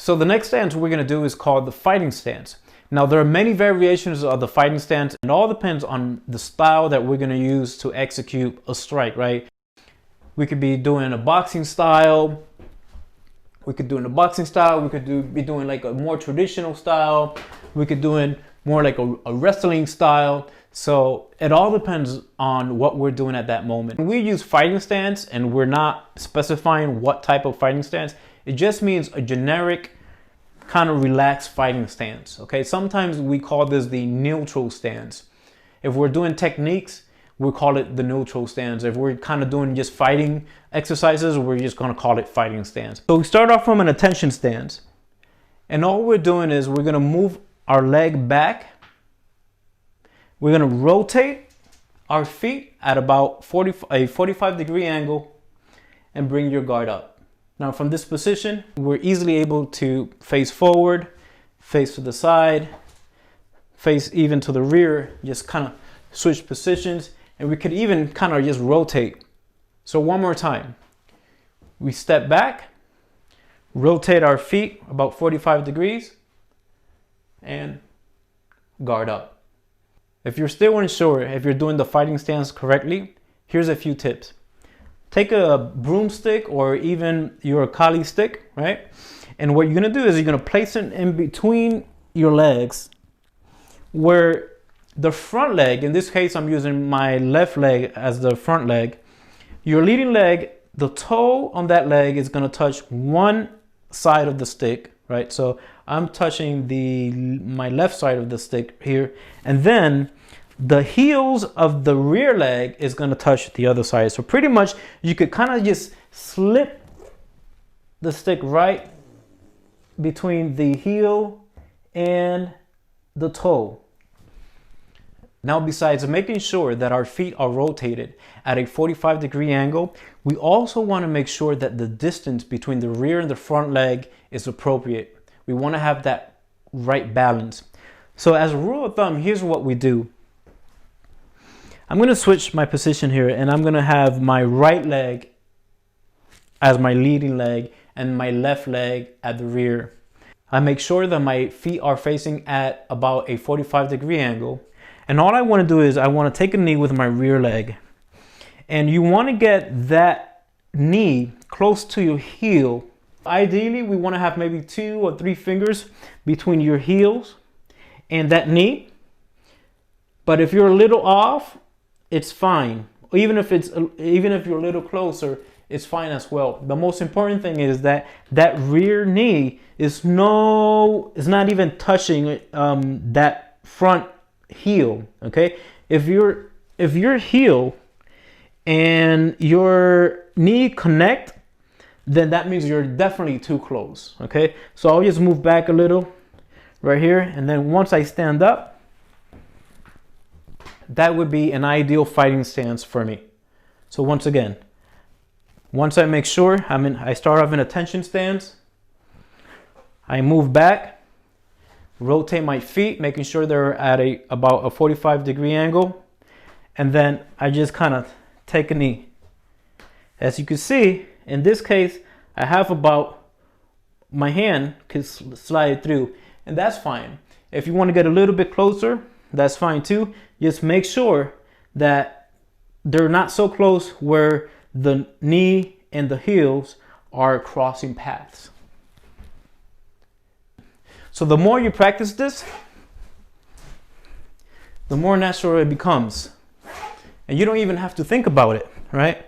So the next stance we're going to do is called the fighting stance. Now there are many variations of the fighting stance. It all depends on the style that we're going to use to execute a strike, right? We could be doing a boxing style. We could be doing like a more traditional style. We could doing more like a wrestling style. So it all depends on what we're doing at that moment. When we use fighting stance and we're not specifying what type of fighting stance, it just means a generic kind of relaxed fighting stance. Okay, sometimes we call this the neutral stance. If we're doing techniques, we call it the neutral stance. If we're kind of doing just fighting exercises, we're just going to call it fighting stance. So we start off from an attention stance, and all we're doing is we're going to move our leg back. We're going to rotate our feet at about a 45-degree angle and bring your guard up. Now from this position, we're easily able to face forward, face to the side, face even to the rear, just kind of switch positions, and we could even kind of just rotate. So one more time. We step back, rotate our feet about 45 degrees, and guard up. If you're still unsure if you're doing the fighting stance correctly, here's a few tips. Take a broomstick or even your Kali stick, right? And what you're gonna do is you're gonna place it in between your legs, where the front leg, in this case I'm using my left leg as the front leg, your leading leg, the toe on that leg is gonna touch one side of the stick, right? So I'm touching my left side of the stick here, and then the heels of the rear leg is going to touch the other side. So pretty much you could kind of just slip the stick right between the heel and the toe. Now, besides making sure that our feet are rotated at a 45-degree angle, we also want to make sure that the distance between the rear and the front leg is appropriate. We want to have that right balance. So as a rule of thumb, here's what we do. I'm going to switch my position here, and I'm going to have my right leg as my leading leg and my left leg at the rear. I make sure that my feet are facing at about a 45-degree angle. And all I want to do is I want to take a knee with my rear leg. And you want to get that knee close to your heel. Ideally, we want to have maybe 2 or 3 fingers between your heels and that knee. But if you're a little off, it's fine. Even if you're a little closer, it's fine as well. The most important thing is that that rear knee is not even touching that front heel. Okay, if your heel and your knee connect, then that means you're definitely too close. Okay, so I'll just move back a little right here, and then once I stand up, that would be an ideal fighting stance for me. So once again, once I make sure I start off in a tension stance, I move back, rotate my feet, making sure they're at about a 45-degree angle, and then I just kind of take a knee. As you can see, in this case, I have about my hand could slide through, and that's fine. If you want to get a little bit closer, that's fine too. Just make sure that they're not so close where the knee and the heels are crossing paths. So the more you practice this, the more natural it becomes. And you don't even have to think about it, right?